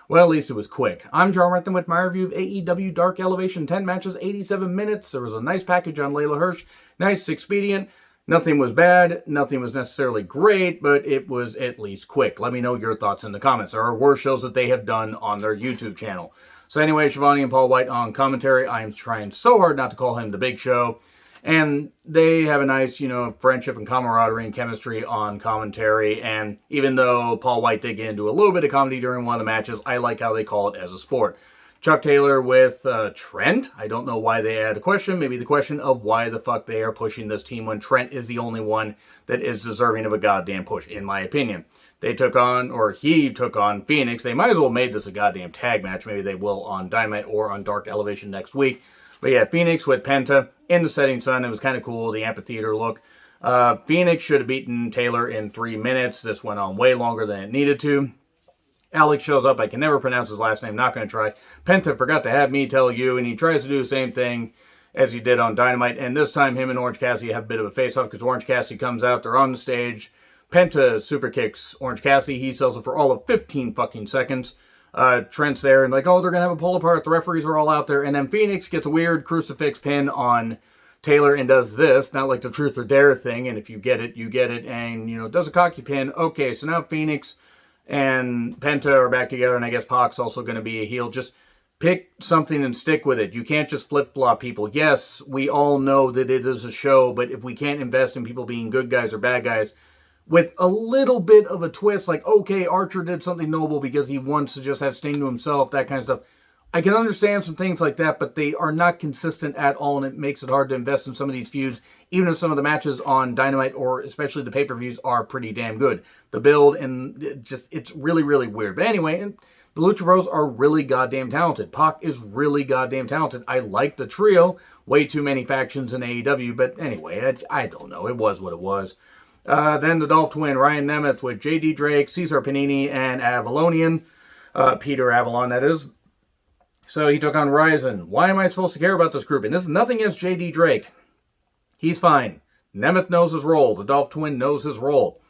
Well, at least it was quick. I'm John Renton with my review of AEW Dark Elevation. 10 matches, 87 minutes. There was a nice package on Layla Hirsch. Nice, expedient. Nothing was bad. Nothing was necessarily great, but it was at least quick. Let me know your thoughts in the comments. There are worse shows that they have done on their YouTube channel. So anyway, Shivani and Paul White on commentary. I am trying so hard not to call him the Big Show. And they have a nice, friendship and camaraderie and chemistry on commentary. And even though Paul White did get into a little bit of comedy during one of the matches, I like how they call it as a sport. Chuck Taylor with Trent. I don't know why they had a question. Maybe the question of why the fuck they are pushing this team when Trent is the only one that is deserving of a goddamn push, in my opinion. He took on Phoenix. They might as well have made this a goddamn tag match. Maybe they will on Dynamite or on Dark Elevation next week. But yeah, Phoenix with Penta in the setting sun. It was kind of cool, the amphitheater look. Phoenix should have beaten Taylor in 3 minutes. This went on way longer than it needed to. Alex shows up. I can never pronounce his last name. Not going to try. Penta forgot to have me tell you, and he tries to do the same thing as he did on Dynamite. And this time, him and Orange Cassidy have a bit of a face-off because Orange Cassidy comes out. They're on the stage. Penta super kicks Orange Cassidy. He sells it for all of 15 fucking seconds. Trent's there and like, oh, they're going to have a pull apart. The referees are all out there. And then Phoenix gets a weird crucifix pin on Taylor and does this. Not like the truth or dare thing. And if you get it, you get it. And, does a cocky pin. Okay, so now Phoenix and Penta are back together. And I guess Pac's also going to be a heel. Just pick something and stick with it. You can't just flip-flop people. Yes, we all know that it is a show. But if we can't invest in people being good guys or bad guys, with a little bit of a twist, like, okay, Archer did something noble because he wants to just have Sting to himself, that kind of stuff. I can understand some things like that, but they are not consistent at all, and it makes it hard to invest in some of these feuds, even if some of the matches on Dynamite, or especially the pay-per-views, are pretty damn good. The build, and it's really, really weird. But anyway, and the Lucha Bros are really goddamn talented. Pac is really goddamn talented. I like the trio. Way too many factions in AEW, but anyway, I don't know. It was what it was. Then the Dolph Twin, Ryan Nemeth with J.D. Drake, Cesar Panini, and Avalonian. Peter Avalon, that is. So he took on Ryzen. Why am I supposed to care about this group? And this is nothing against J.D. Drake. He's fine. Nemeth knows his role. The Dolph Twin knows his role.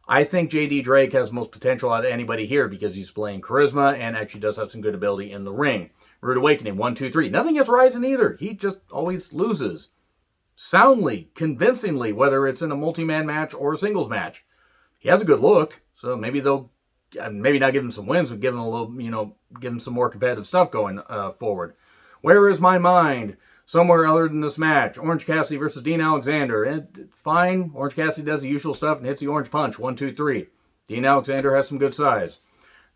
I think J.D. Drake has the most potential out of anybody here because he's playing charisma and actually does have some good ability in the ring. Rude Awakening, 1, 2, 3. Nothing against Ryzen either. He just always loses. Soundly, convincingly, whether it's in a multi-man match or a singles match. He has a good look, so maybe they'll, maybe not give him some wins, but give him a little, give him some more competitive stuff going forward. Where is my mind? Somewhere other than this match. Orange Cassidy versus Dean Alexander. And fine, Orange Cassidy does the usual stuff and hits the orange punch. 1, 2, 3. Dean Alexander has some good size.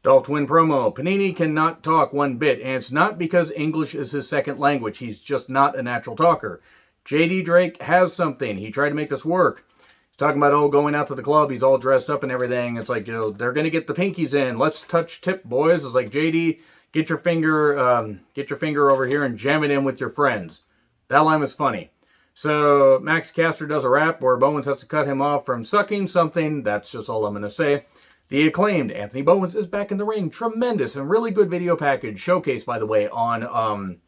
Dolph Twin promo. Panini cannot talk one bit, and it's not because English is his second language. He's just not a natural talker. J.D. Drake has something. He tried to make this work. He's talking about, going out to the club. He's all dressed up and everything. It's like, they're going to get the pinkies in. Let's touch tip, boys. It's like, J.D., get your finger over here and jam it in with your friends. That line was funny. So Max Caster does a rap where Bowens has to cut him off from sucking something. That's just all I'm going to say. The Acclaimed, Anthony Bowens, is back in the ring. Tremendous and really good video package. Showcased, by the way, on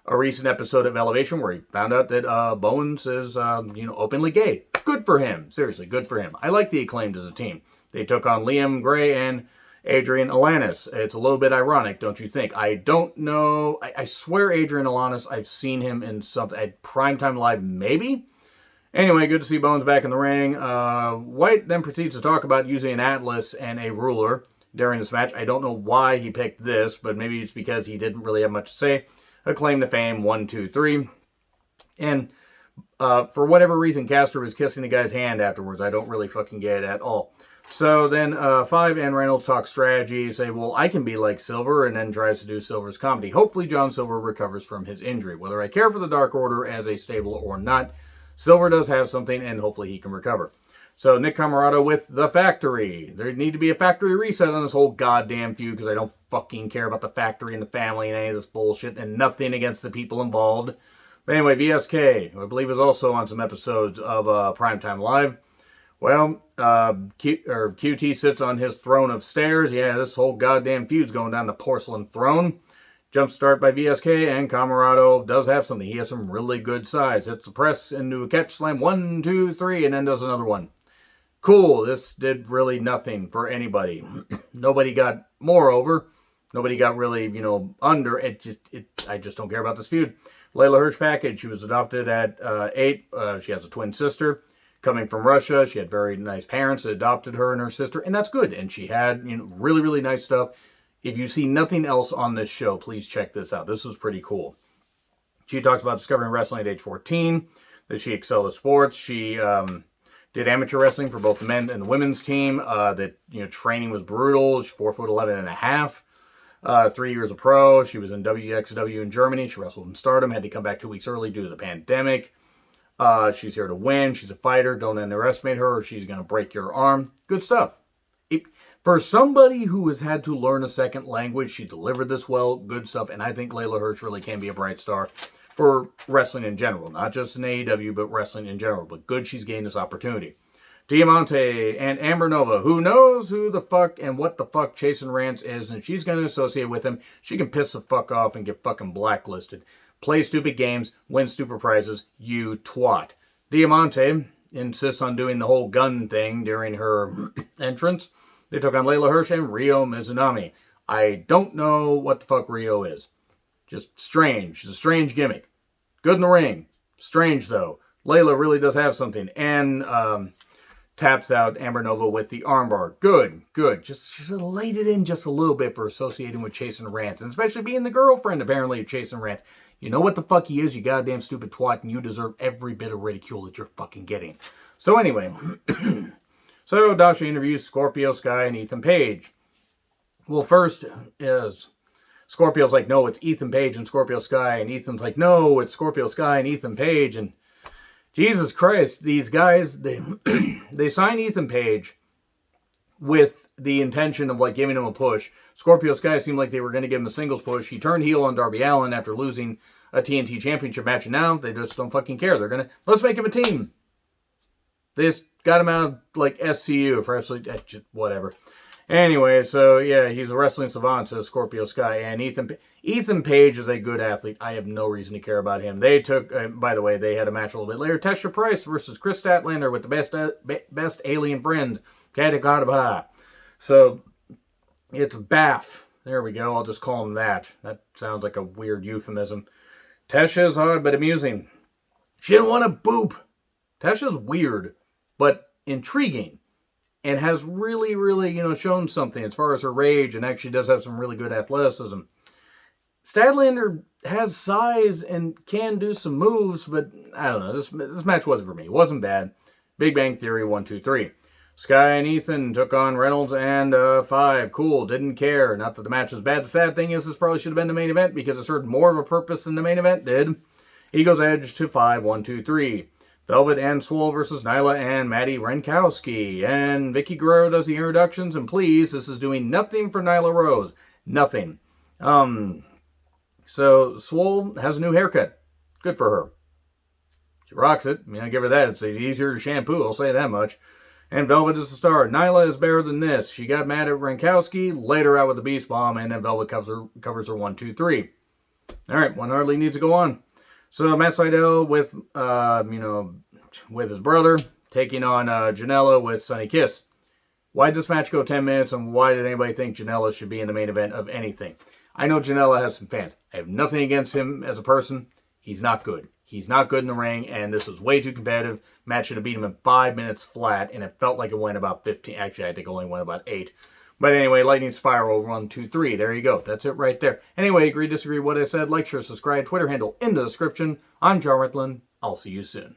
a recent episode of Elevation where he found out that Bowens is, openly gay. Good for him. Seriously, good for him. I like the Acclaimed as a team. They took on Liam Gray and Adrian Alanis. It's a little bit ironic, don't you think? I don't know. I swear Adrian Alanis, I've seen him in something at Primetime Live, maybe? Anyway, good to see Bowens back in the ring. White then proceeds to talk about using an atlas and a ruler during this match. I don't know why he picked this, but maybe it's because he didn't really have much to say. A claim to fame, 1, 2, 3. And for whatever reason, Caster was kissing the guy's hand afterwards. I don't really fucking get it at all. So then 5 and Reynolds talk strategy, say, well, I can be like Silver, and then tries to do Silver's comedy. Hopefully John Silver recovers from his injury. Whether I care for the Dark Order as a stable or not, Silver does have something, and hopefully he can recover. So Nick Camarado with The Factory. There need to be a factory reset on this whole goddamn feud because I don't fucking care about the factory and the family and any of this bullshit and nothing against the people involved. But anyway, VSK, I believe, is also on some episodes of Primetime Live. Well, QT sits on his throne of stairs. Yeah, this whole goddamn feud's going down the porcelain throne. Jump start by VSK, and Camarado does have something. He has some really good size. Hits the press into a catch slam. 1, 2, 3, and then does another one. Cool. This did really nothing for anybody. Nobody got more over. Nobody got really, under. I just don't care about this feud. Layla Hirsch package. She was adopted at 8. She has a twin sister coming from Russia. She had very nice parents that adopted her and her sister, and that's good. And she had, really, really nice stuff. If you see nothing else on this show, please check this out. This was pretty cool. She talks about discovering wrestling at age 14, that she excelled at sports. She did amateur wrestling for both the men and the women's team. That training was brutal. She's 4'11" and a half. 3 years of pro. She was in WXW in Germany. She wrestled in Stardom. Had to come back 2 weeks early due to the pandemic. She's here to win. She's a fighter. Don't underestimate her or she's going to break your arm. Good stuff. For somebody who has had to learn a second language, she delivered this well. Good stuff. And I think Layla Hirsch really can be a bright star for wrestling in general. Not just in AEW, but wrestling in general. But good she's gained this opportunity. Diamante and Amber Nova, who knows who the fuck and what the fuck Jason Rance is, and she's going to associate with him. She can piss the fuck off and get fucking blacklisted. Play stupid games, win stupid prizes, you twat. Diamante insists on doing the whole gun thing during her entrance. They took on Layla Hirsch and Ryo Mizunami. I don't know what the fuck Ryo is. Just strange. She's a strange gimmick. Good in the ring. Strange, though. Layla really does have something. And taps out Amber Nova with the armbar. Good. Just laid it in just a little bit for associating with Jason Rance. And especially being the girlfriend, apparently, of Jason Rance. You know what the fuck he is, you goddamn stupid twat, and you deserve every bit of ridicule that you're fucking getting. So anyway, so Dasha interviews Scorpio Sky and Ethan Page. Well, first is Scorpio's like, no, it's Ethan Page and Scorpio Sky, and Ethan's like, no, it's Scorpio Sky and Ethan Page, and Jesus Christ, these guys, they signed Ethan Page with the intention of like giving him a push. Scorpio Sky seemed like they were going to give him a singles push. He turned heel on Darby Allin after losing a TNT Championship match, and now they just don't fucking care. They're going to, let's make him a team. They just got him out of like SCU for absolutely, whatever. Anyway, so yeah, he's a wrestling savant, says Scorpio Sky, and Ethan Page is a good athlete. I have no reason to care about him. They took, by the way, they had a match a little bit later. Tesha Price versus Chris Statlander with the best alien friend, Katakataba. So it's Baff. There we go. I'll just call him that. That sounds like a weird euphemism. Tesha is hard but amusing. She didn't want to boop. Tesha's weird, but intriguing. And has really, really, shown something as far as her rage, and actually does have some really good athleticism. Statlander has size and can do some moves, but I don't know. This match wasn't for me. It wasn't bad. Big Bang Theory 1, 2, 3. Sky and Ethan took on Reynolds and 5. Cool. Didn't care. Not that the match was bad. The sad thing is this probably should have been the main event because it served more of a purpose than the main event did. Ego's Edge to 5, 1, 2, 3. Velvet and Swole versus Nyla and Maddie Renkowski. And Vicky Guerrero does the introductions. And please, this is doing nothing for Nyla Rose. Nothing. So Swole has a new haircut. Good for her. She rocks it. I mean, I give her that. It's easier to shampoo, I'll say that much. And Velvet is the star. Nyla is better than this. She got mad at Renkowski, laid her out with the Beast Bomb, and then Velvet covers her 1, 2, 3. All right, one hardly needs to go on. So Matt Sydal with, with his brother, taking on Janela with Sonny Kiss. Why did this match go 10 minutes, and why did anybody think Janela should be in the main event of anything? I know Janela has some fans. I have nothing against him as a person. He's not good. He's not good in the ring, and this was way too competitive. Match should have beat him in 5 minutes flat, and it felt like it went about 15. Actually, I think it only went about 8. But anyway, Lightning Spiral 1, 2, 3. There you go. That's it right there. Anyway, agree, disagree with what I said. Like, share, subscribe. Twitter handle in the description. I'm John Ritlin. I'll see you soon.